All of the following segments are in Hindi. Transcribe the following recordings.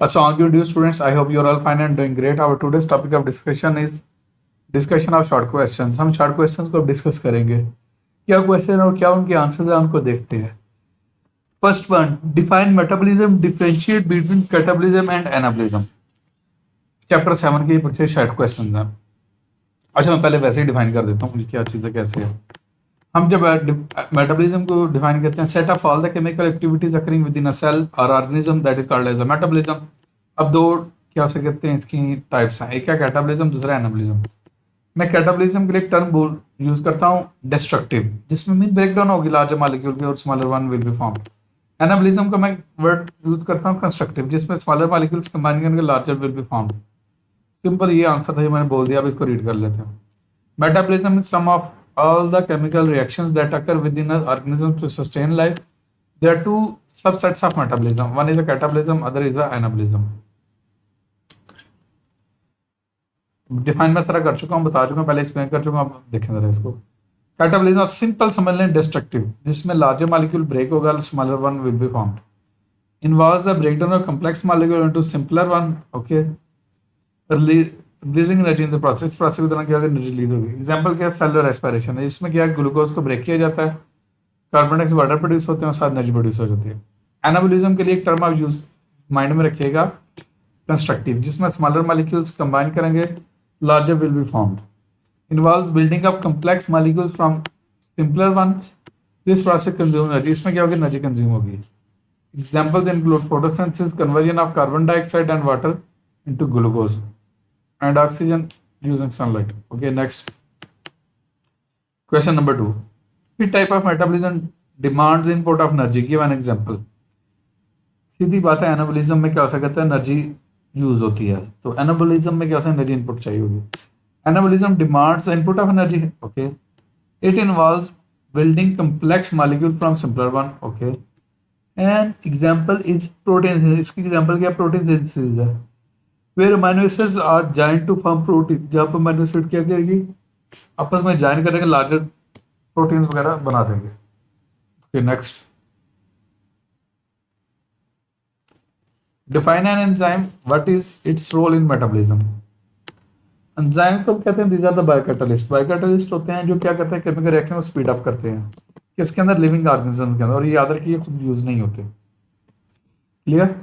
Assalamualaikum dear students. I hope you are all fine and doing great. Our today's topic of discussion is discussion of short questions. हम short questions को डिस्कस करेंगे. क्या क्वेश्चन और क्या उनके आंसर्स हैं उनको देखते हैं. First one, define metabolism, differentiate between catabolism and anabolism. Chapter 7 के पूछे शॉर्ट क्वेश्चन हैं. अच्छा, मैं पहले वैसे ही डिफाइन कर देता हूँ क्या चीज़ें कैसे है. हम जब मेटाबॉलिज्म को डिफाइन करते हैं, set of all the chemical activities occurring within a cell or organism that is called as a metabolism. अब दो क्या से कहते हैं इसकी टाइप्स हैं, एक है कैटाबॉलिज्म, दूसरा एनाबॉलिज्म. मैं कैटाबॉलिज्म के लिए एक टर्म यूज करता हूँ डिस्ट्रक्टिव, जिसमें मीन ब्रेकडाउन होगी लार्जर मॉलिक्यूल की और smaller one will be form. Anabolism का मैं वर्ड यूज करता हूँ कंस्ट्रक्टिव, जिसमें स्मॉलर मॉलिक्यूल्स कंबाइन करके larger will B form. Simple ये आंसर था, मैंने बोल दिया. अब इसको रीड कर लेते हैं. Metabolism is sum of all the chemical reactions that occur within an organism to sustain life. There are two subsets of metabolism. One is a catabolism, other is a anabolism. Define मैं सारा कर चुका हूँ, बता चुका हूँ, पहले एक्सप्लेन कर चुका हूँ. अब देखें जरा इसको. कैटाबॉलिज्म सिंपल समझ लें डिस्ट्रक्टिव, जिसमें लार्जर मॉलिक्यूल ब्रेक होगा, smaller one will be formed. Involves the breakdown of complex molecule into simpler one. Okay, releasing energy in the process के दौरान क्या एनर्जी रिलीज होगी. एग्जांपल क्या है, सेलुलर रेस्पिरेशन है. इसमें क्या है, ग्लूकोज को ब्रेक किया जाता है, कार्बन डाइऑक्साइड वाटर प्रोड्यूस होते हैं, साथ एनर्जी प्रोड्यूस हो जाती है. एनाबॉलिज्म के लिए एक टर्म आप यूज माइंड में रखिएगा, कंस्ट्रक्टिव, जिसमें स्मॉलर मॉलिक्यूल्स कंबाइन करेंगे, larger will be formed. Involves building up complex molecules from simpler ones. This process consume energy. इसमें क्या होगी, एनर्जी कंज्यूम होगी. Examples include photosynthesis, conversion of carbon dioxide and water into glucose and oxygen using sunlight. Okay, next question number 2. Which type of metabolism demands input of energy? Give an example. सीधी बात है, एनाबॉलिज्म में क्या हो सकता है, एनर्जी यूज होती है. तो एनाबॉलिज्म में क्या होता है, एनर्जी इनपुट चाहिए होगी. Anabolism demands input of energy. Okay, it involves building complex molecule from simpler one. Okay, and example is protein. इसकी एग्जांपल क्या, प्रोटीन सिंथेसिस है, where amino acids are joined to form protein. जहाँ पर amino acid क्या करेगी, आपस में ज्वाइन करेंगे, लार्जर प्रोटीन्स वगैरह बना देंगे. Okay, next. Define an enzyme, what is its role in metabolism. Enzyme को कहते हैं these are the biocatalyst. Biocatalyst होते हैं जो क्या करते हैं, केमिकल रिएक्शन को स्पीड अप करते हैं किसके अंदर, लिविंग ऑर्गेनिज्म के अंदर. और ये याद रखिए खुद यूज नहीं होते. क्लियर.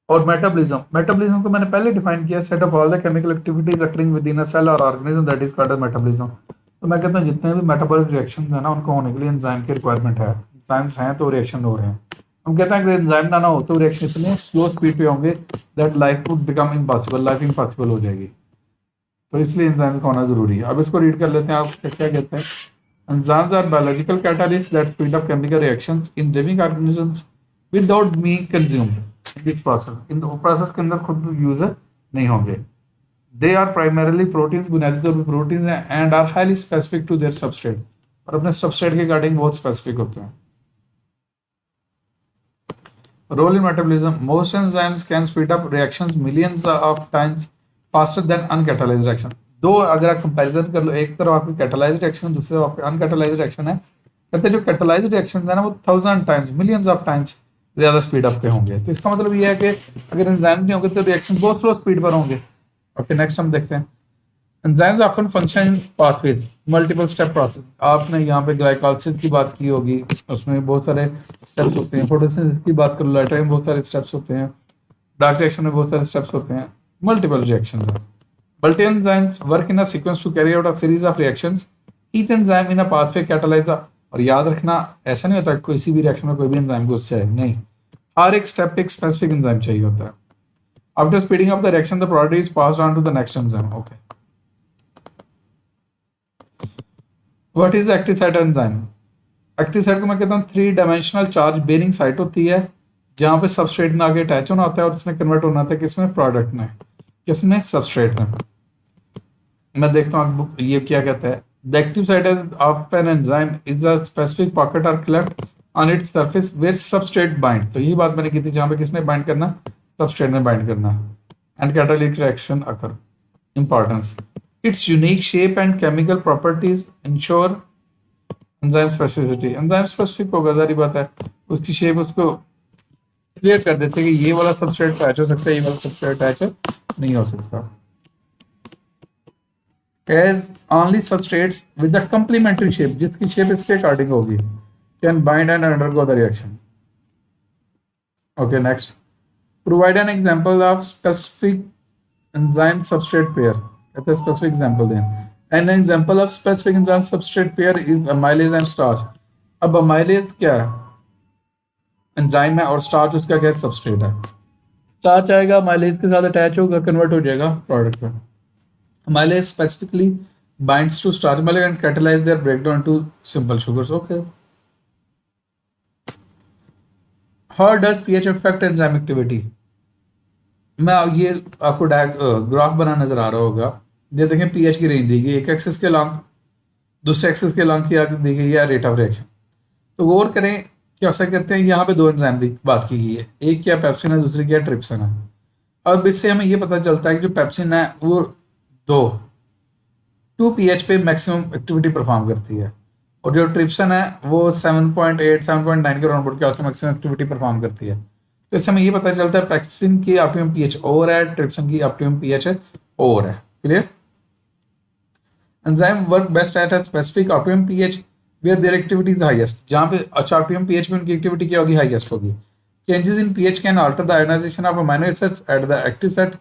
और मेटाबॉलिज्म को मैंने पहले डिफाइन किया, set of all the chemical activities occurring within a cell or organism that is called as metabolism. तो मैं कहता हूँ जितने भी मेटाबॉलिक रिएक्शंस हैं ना, उनको होने के लिए एंजाइम की रिक्वायरमेंट है. एंजाइम्स हैं तो रिएक्शन हो रहे हैं. हम कहते हैं अगर एंजाइम ना हो तो रिएक्शन इतने स्लो स्पीड पे होंगे that life would become impossible, life impossible हो जाएगी. तो इसलिए एंजाइम्स का होना जरूरी है. अब इसको रीड कर लेते हैं. आप क्या कहते हैं, enzymes are biological catalyst that speed up chemical reactions in living organisms without being consumed. This process, इन प्रोसेस के अंदर खुद यूज नहीं होंगे. दे आर प्राइमरीली प्रोटीन्स, बुनियादी तौर पर प्रोटीन्स हैं, and are highly specific to their substrate. और अपने सबस्ट्रेट के रिगार्डिंग बहुत स्पेसिफिक होते हैं. Role in metabolism, most enzymes can speed up reactions millions of times faster than uncatalysed reaction. दो अगर आप कंपैरिजन कर लो, एक तरफ आपकी कैटालाइज्ड रिएक्शन, दूसरी तरफ आपकी अनकैटालाइज्ड रिएक्शन है. कहते हैं जो कैटालाइज्ड रिएक्शन है ना, वो 1000 टाइम्स, मिलियंस ऑफ टाइम्स ज्यादा स्पीड अप पे होंगे. तो इसका मतलब ये है कि अगर एंजाइम नहीं होंगे तो रिएक्शन बहुत स्लो स्पीड पर होंगे. ओके, नेक्स्ट हम देखते हैं. Enzymes often function in pathways, multiple step process. आपने यहाँ पे ग्लाइकोलाइसिस की बात की होगी, उसमें बहुत सारे स्टेप्स होते हैं. फोटोसिंथेसिस की बात कर लो, लाइटर में बहुत सारे स्टेप्स होते हैं. डार्क रिएक्शन में बहुत सारे स्टेप्स होते हैं. मल्टीपल रिएक्शंस हैं. Multi enzymes work in a sequence to carry out a series of reactions. Each enzyme in a pathway catalyse. और याद रखना, ऐसा नहीं होता किसी भी रिएक्शन में कोई भी एंजाइम को उससे है नहीं, हर एक स्टेप पे एक स्पेसिफिक एंजाइम चाहिए होता है. After speeding up the reaction the product is passed on to the next enzyme. Okay, what is the active site enzyme. Active site को मैं कहता हूँ 3 डायमेंशनल चार्ज बेरिंग साइट होती है, जहाँ पे सबस्ट्रेट में आगे अटैच होना होता है और उसमें कन्वर्ट होना होता है किसमें, प्रोडक्ट में. किसमें, सबस्ट्रेट में. मैं देखता हूँ ये क्या कहता है. The active site of an enzyme is a specific pocket or cleft on its surface where substrate bind. तो यही बात मैंने की थी, जहाँ पे किसने बाइंड करना, सबस्ट्रेट में बाइंड करना. And catalytic reaction occur. Importance, it's unique shape and chemical properties ensure enzyme specificity. Enzyme specific होगा, जारी बात है, उसकी शेप उसको क्लियर कर देते हैं कि ये वाला सबस्ट्रेट अटैच हो सकता है, ये वाला सबस्ट्रेट अटैच नहीं हो सकता। As only substrates with the complementary shape, जिसकी शेप इसके अकॉर्डिंग होगी, can bind and undergo the reaction. Okay next, provide an example of specific enzyme substrate pair. कहते हैं स्पेसिफिक एग्जांपल दें। An example of specific enzyme substrate pair is amylase and starch. अब अमाइलेज क्या है? एंजाइम है, और स्टार्च उसका क्या सबस्ट्रेट है। स्टार्च आएगा, अमाइलेज के साथ अटैच होगा, कन्वर्ट हो जाएगा प्रोडक्ट में। Amylase specifically binds to starch molecule and catalyze their breakdown to simple sugars. Okay. How does pH affect enzyme activity? मैं ये आपको ग्राफ बना नजर आ रहा होगा। ये देखें पीएच की रेंज दी गई, एक एक्सिस के लॉन्ग, दूसरे एक्सिस के लॉन्ग की दी गई है रेट ऑफ रिएक्शन। तो गौर करें क्या ऐसा कहते हैं, यहाँ पे दो एंजाइम की बात की गई है, एक क्या पेप्सिन है, दूसरी क्या ट्रिप्सिन है। अब इससे हमें ये पता चलता है कि जो पेप्सिन है वो 2 pH पे मैक्सिमम एक्टिविटी परफॉर्म करती है, और जो ट्रिप्सिन है वो 7.8 7.9 के राउंड के आसपास मैक्सिमम एक्टिविटी परफॉर्म करती है। तो इससे हमें ये पता चलता है पेप्सिन की ऑप्टिमम पीएच और है, ट्रिप्सिन की ऑप्टिमम पीएच और है। Clear? Enzyme work best at a specific optimum pH where their activity is highest. जहां पे अच्छा ऑप्टिमम पीएच में उनकी एक्टिविटी क्या होगी? हाईएस्ट होगी। Changes in pH can alter the ionisation of amino acids at the active site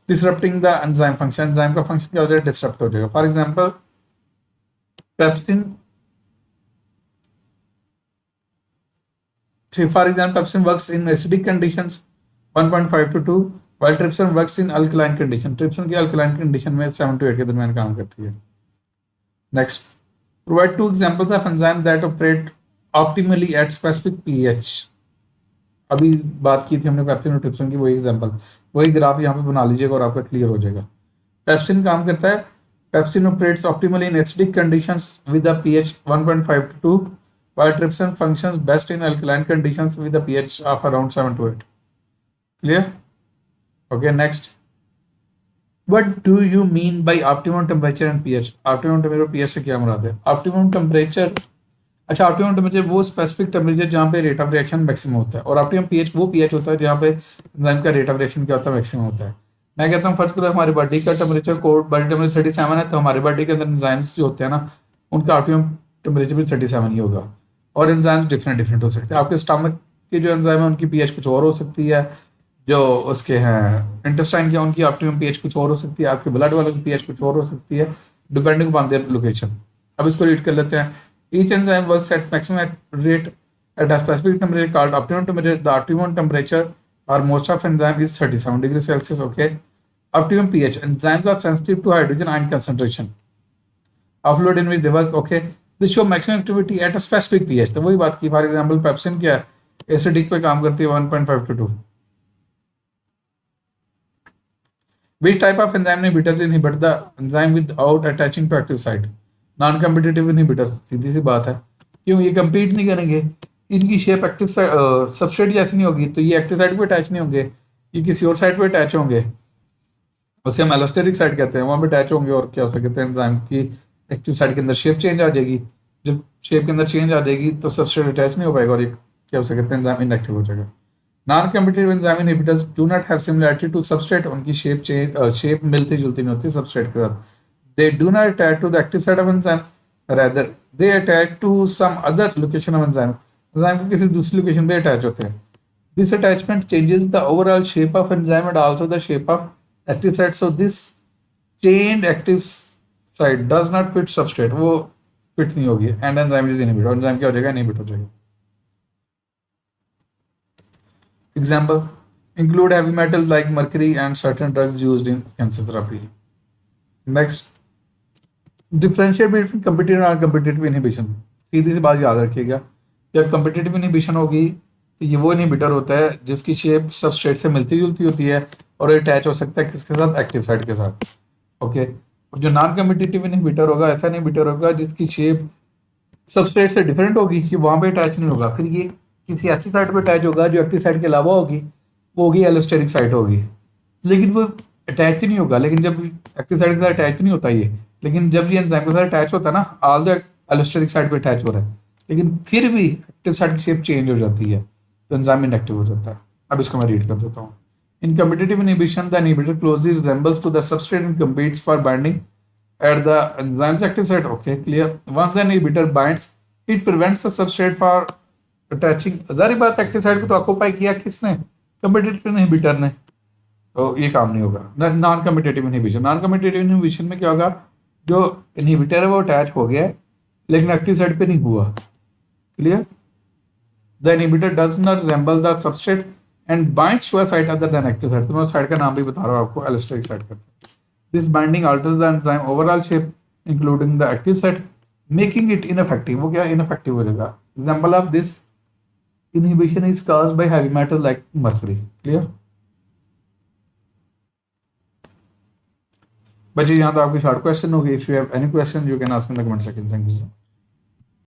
disrupting the enzyme function. Enzyme का फंक्शन क्या हो जाएगा? डिसरप्ट हो जाएगा। For example pepsin, pepsin works in acidic conditions 1.5 to 2, while trypsin works in alkaline condition। Trypsin की अल्कलाइन कंडीशन में 7 to 8 के दरमियान काम करती है। Next, provide 2 examples of enzyme that operate optimally at specific pH. अभी बात की थी हमने पेप्सिन और ट्रिप्सिन की, वही एग्जांपल, वही ग्राफ यहाँ पे बना लीजिएगा और आपका क्लियर हो जाएगा। पेप्सिन काम करता है, pepsin operates optimally in acidic conditions with a pH 1.5 to 2, while trypsin functions best in alkaline conditions with a pH of around 7 to 8. Clear? Okay, next. What do you mean by optimum temperature and pH? Optimum temperature और pH से क्या मुराद है? Optimum temperature, अच्छा ऑप्टिमम टेम्परेचर वो स्पेसिफिक टेम्परेचर जहाँ पे रेट ऑफ रिएक्शन मैक्सिमम होता है, और ऑप्टिमम पीएच वो पीएच होता है जहाँ पे एंजाइम का रेट ऑफ रिएक्शन क्या होता है? मैक्सिमम होता है। मैं कहता हूँ फर्स्ट करो हमारी बॉडी का टेम्परेचर कोड बॉडी टेम्परेचर 37 है, तो हमारी बॉडी के अंदर एंजाइम्स जो होते हैं ना, उनका ऑप्टिमम टेम्परेचर भी 37 ही होगा। और एंजाइम्स डिफरेंट हो सकते हैं। आपके स्टमक की जो एंजाइम है उनकी पीएच कुछ और हो सकती है, जो उसके हैं इंटेस्टाइन के उनकी ऑप्टिमम पीएच कुछ और हो सकती है, आपके ब्लड वालों की पीएच कुछ और हो सकती है, डिपेंडिंग अपॉन देयर लोकेशन। अब इसको रीड कर लेते हैं। Each enzyme works at maximum rate at a specific temperature called optimum temperature. The optimum temperature or most of enzyme is 37 degree Celsius. Okay, optimum pH, enzymes are sensitive to hydrogen ion concentration of fluid in which they work. Okay, this show maximum activity at a specific pH. तो वही बात की, फॉर एग्जांपल पेप्सिन क्या है? एसिडिक पे काम करती है 1.5 to 2। Which type of enzyme inhibitors inhibit the enzyme without attaching to active site? Non competitive inhibitor. सीधी सी बात है, क्यों? ये कम्पीट नहीं करेंगे, इनकी शेप एक्टिव सबस्ट्रेट जैसी नहीं होगी, तो ये एक्टिव साइट पे अटैच नहीं होंगे, ये किसी और साइट पे अटैच होंगे, उसे हम एलोस्टेरिक साइट कहते हैं, वहां पे अटैच होंगे। और क्या हो सकते हैं? एंजाइम की एक्टिव साइट के अंदर शेप चेंज आ जाएगी। जब शेप के अंदर चेंज आ जाएगी तो सबस्ट्रेट अटैच नहीं हो पाएगा, और ये क्या हो सकते हैं? एंजाइम इनएक्टिव हो जाएगा। Non competitive enzyme inhibitors do not have similarity to substrate. उनकी शेप मिलती जुलती नहीं होती सबस्ट्रेट के साथ। They do not attach to the active site of enzyme, rather they attach to some other location of enzyme। enzyme के किसी दूसरी लोकेशन पे अटैच होते हैं। This attachment changes the overall shape of enzyme and also the shape of active site। So this chained active site does not fit substrate, वो फिट नहीं होगी, and enzyme is inhibited। enzyme क्या हो जाएगा? इनहिबिट हो जाएगा। Example include heavy metals like mercury and certain drugs used in cancer therapy। Next, differentiate between competitive और कम्पिटिटिव इनहिबिशन। सीधी सी बात याद रखिएगा, जब कम्पिटिटिव इनहिबिशन होगी तो ये वो इनहिबिटर होता है जिसकी शेप सबस्ट्रेट से मिलती जुलती होती है, और अटैच हो सकता है किसके साथ? एक्टिव साइट के साथ। ओके, और जो नॉन कम्पिटिटिव इनहिबिटर होगा, ऐसा इनहिबिटर होगा जिसकी शेप सबस्ट्रेट से डिफरेंट होगी, ये वहां पे अटैच नहीं होगा, फिर ये किसी ऐसी साइट पे अटैच होगा जो एक्टिव साइट के अलावा होगी, वो होगी एलोस्टेरिक साइट होगी, लेकिन वो अटैच नहीं होगा। लेकिन जब एक्टिव साइट के साथ अटैच नहीं होता ये, लेकिन जब ये एंजाइम के साथ अटैच होता है ना, ऑल द एलोस्टेरिक साइट पे अटैच हो रहा है, लेकिन फिर भी एक्टिव साइट की शेप चेंज हो जाती है, तो एंजाइम इनएक्टिव हो जाता है। अब इसको मैं रीड कर देता हूँ. In competitive inhibition, the inhibitor closely resembles to the substrate and competes for binding at the enzyme's active site. Okay, clear. Once the inhibitor binds, it prevents the substrate for attaching. जारी बात, एक्टिव साइट को तो ऑक्यूपाई किया किसने? कम्पिटिटिव इनहिबिटर ने. तो ये काम नहीं होगा. Non competitive inhibition. Non competitive inhibition में क्या होगा? जो इनहिबिटर है वो अटैच हो गया है लेकिन एक्टिव साइट पे नहीं हुआ. Clear. The inhibitor does not resemble the substrate and binds to a site other than active site. तो मैं उस साइट का नाम भी बता रहा हूँ आपको, एलोस्टेरिक साइट कहते हैं. This binding altars the enzyme overall shape including the active site making it ineffective. वो क्या इनफेक्टिव हो जाएगा? Example of this inhibition is caused by heavy metal like mercury. Clear. बच्चे यहाँ तो आपके शॉर्ट क्वेश्चन होगी. If you have any question you can ask in the comment section. Thank you.